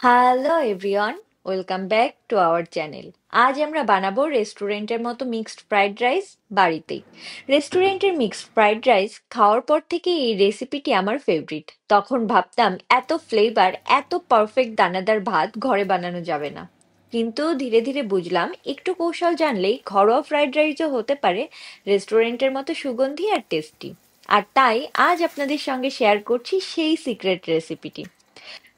Hello everyone, welcome back to our channel. আজ আমরা বানাবো রেস্টুরেন্টের মতো মিক্সড ফ্রাইড রাইস বাড়িতেই। রেস্টুরেন্টের মিক্সড ফ্রাইড রাইস খাওয়ার পর থেকে এই রেসিপিটি আমার ফেভারিট। তখন ভাবতাম এত ফ্লেভার, এত পারফেক্ট দানাদার ভাত ঘরে বানানো যাবে না। কিন্তু ধীরে ধীরে বুঝলাম একটু কৌশল জানলেই ঘরোয়া ফ্রাইড রাইসও হতে পারে রেস্টুরেন্টের মতো সুগন্ধি আর টেস্টি। আর তাই আজ আপনাদের সঙ্গে শেয়ার করছি সেই সিক্রেট রেসিপিটি।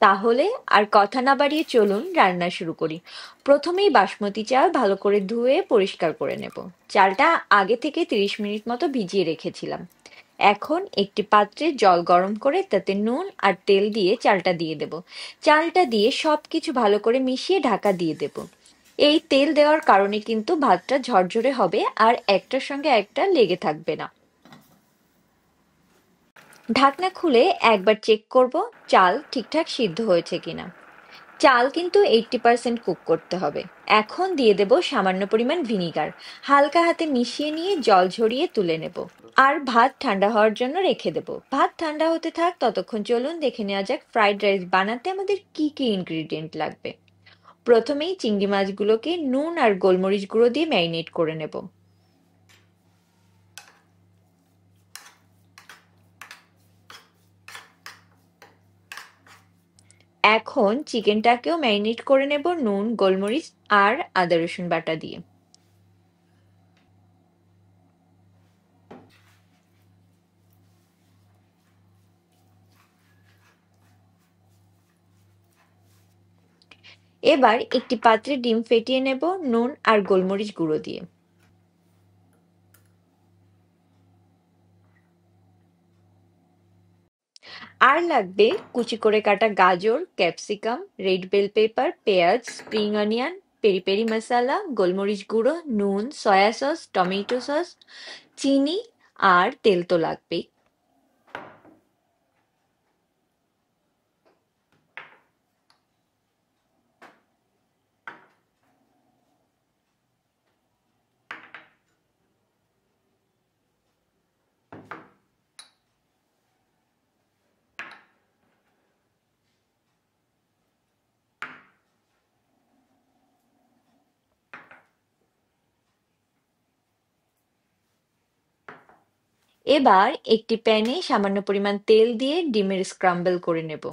তাহলে আর কথা না বাড়িয়ে চলুন রান্না শুরু করি। প্রথমেই বাসমতি চাল ভালো করে ধুয়ে পরিষ্কার করে নেব। চালটা আগে থেকে 30 মিনিট মতো ভিজিয়ে রেখেছিলাম। এখন একটি পাত্রে জল গরম করে তাতে নুন আর তেল দিয়ে চালটা দিয়ে দেব। চালটা দিয়ে সবকিছু ভালো করে মিশিয়ে ঢাকা দিয়ে দেব। এই তেল দেওয়ার কারণে কিন্তু ভাতটা ঝরঝরে হবে আর একটার সঙ্গে একটা লেগে থাকবে না। ঢাকনা খুলে একবার চেক করব চাল ঠিকঠাক সিদ্ধ হয়েছে কিনা। চাল কিন্তু 80% কুক করতে হবে। এখন দিয়ে দেব সামান্য পরিমাণ ভিনিগার। হালকা হাতে মিশিয়ে নিয়ে জল ঝরিয়ে তুলে নেব। আর ভাত ঠান্ডা হওয়ার জন্য রেখে দেব। ভাত ঠান্ডা হতে থাক, ততক্ষণ চলুন দেখে নেওয়া যাক ফ্রাইড রাইস বানাতে আমাদের কি কি ইনগ্রিডিয়েন্ট লাগবে। প্রথমেই চিংড়ি মাছগুলোকে নুন আর গোলমরিচ গুঁড়ো দিয়ে ম্যারিনেট করে নেব। এখন চিকেনটাকেও ম্যারিনেট করে নেব নুন, গোলমরিচ আর আদা রসুন বাটা দিয়ে। এবার একটি পাত্রে ডিম ফেটিয়ে নেব নুন আর গোলমরিচ গুঁড়ো দিয়ে। আর লাগবে কুচি করে কাটা গাজর, ক্যাপসিকাম, রেড বেল পেপার, পেঁয়াজ, স্প্রিং অনিয়ন, পেরি পেরি মশলা, গোলমরিচ গুঁড়ো, নুন, সয়া সস, টমেটো সস, চিনি আর তেল তো লাগবেই। এবার একটি প্যানে সামান্য পরিমাণ তেল দিয়ে ডিমের স্ক্রাম্বল করে নেব।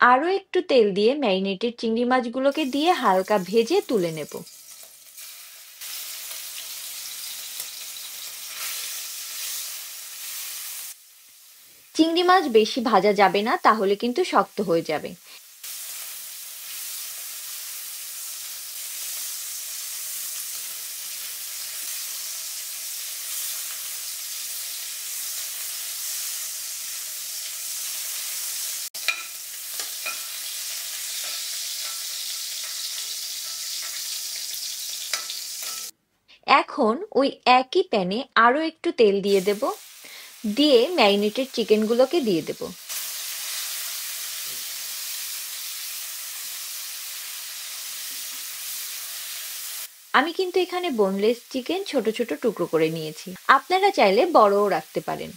আরো একটু তেল দিয়ে ম্যারিনেটেড চিংড়ি মাছগুলোকে দিয়ে হালকা ভেজে তুলে নেব। চিংড়ি মাছ বেশি ভাজা যাবে না, তাহলে কিন্তু শক্ত হয়ে যাবে। এখন ওই একই প্যানে আরো একটু তেল দিয়ে দেব, দিয়ে ম্যারিনেটেড চিকেনগুলোকে দিয়ে দেব। আমি কিন্তু এখানে বোনলেস চিকেন ছোট ছোট টুকরো করে নিয়েছি, আপনারা চাইলে বড়ও রাখতে পারেন।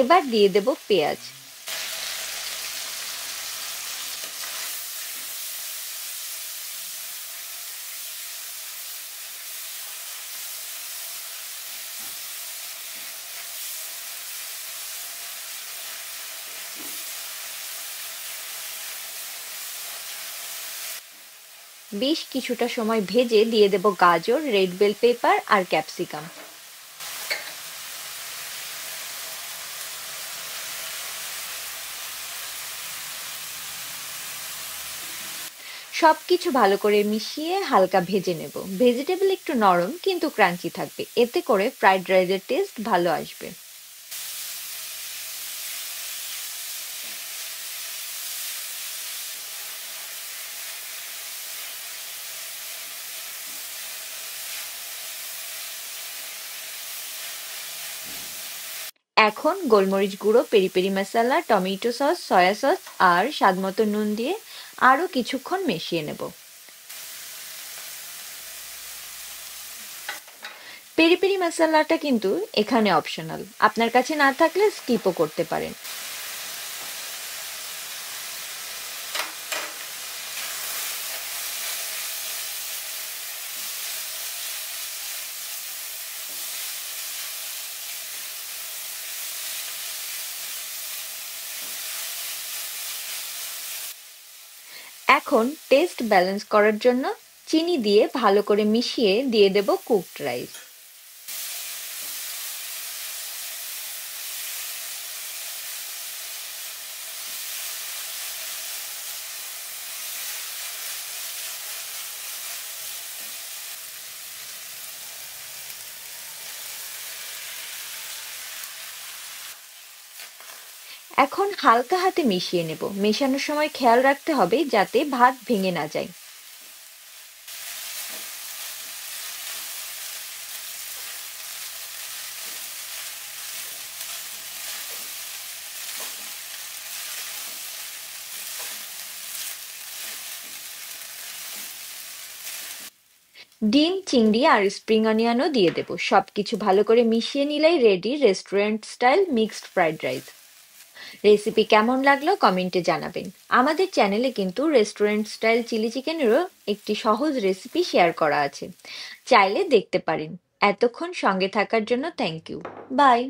এবার দিয়ে দেব পেঁয়াজ। বেশ কিছুটা সময় ভেজে দিয়ে দেব গাজর, রেড বেল পেপার আর ক্যাপসিকাম। সবকিছু ভালো করে মিশিয়ে হালকা ভেজে নেব। ভেজিটেবল একটু নরম কিন্তু ক্রাঞ্চি থাকবে, এতে করে ফ্রাইড রাইসের টেস্ট ভালো আসবে। এখন গোলমরিচ গুঁড়ো, পেরি পেরি মশলা, টমেটো সস, সয়া সস আর স্বাদমতো নুন দিয়ে আরো কিছুক্ষণ মিশিয়ে নেব। পেরি পেরি মশলাটা কিন্তু এখানে অপশনাল, আপনার কাছে না থাকলে স্কিপও করতে পারেন। এখন টেস্ট ব্যালেন্স করার জন্য চিনি দিয়ে ভালো করে মিশিয়ে দিয়ে দেব কুকড রাইস। এখন হালকা হাতে মিশিয়ে নেব। মেশানোর সময় খেয়াল রাখতে হবে যাতে ভাত ভেঙে না যায়। ডিম, চিংড়ি আর স্প্রিং অনিয়নও দিয়ে দেব। সবকিছু ভালো করে মিশিয়ে নিলেই ready restaurant style mixed fried rice. Recipe কেমন লাগলো কমেন্টে জানাবেন। আমাদের চ্যানেলে কিন্তু রেস্টুরেন্ট স্টাইল চিলি চিকেনেরও একটি সহজ রেসিপি শেয়ার করা আছে, চাইলে দেখতে পারেন। এতক্ষণ সঙ্গে থাকার জন্য থ্যাংক ইউ। বাই।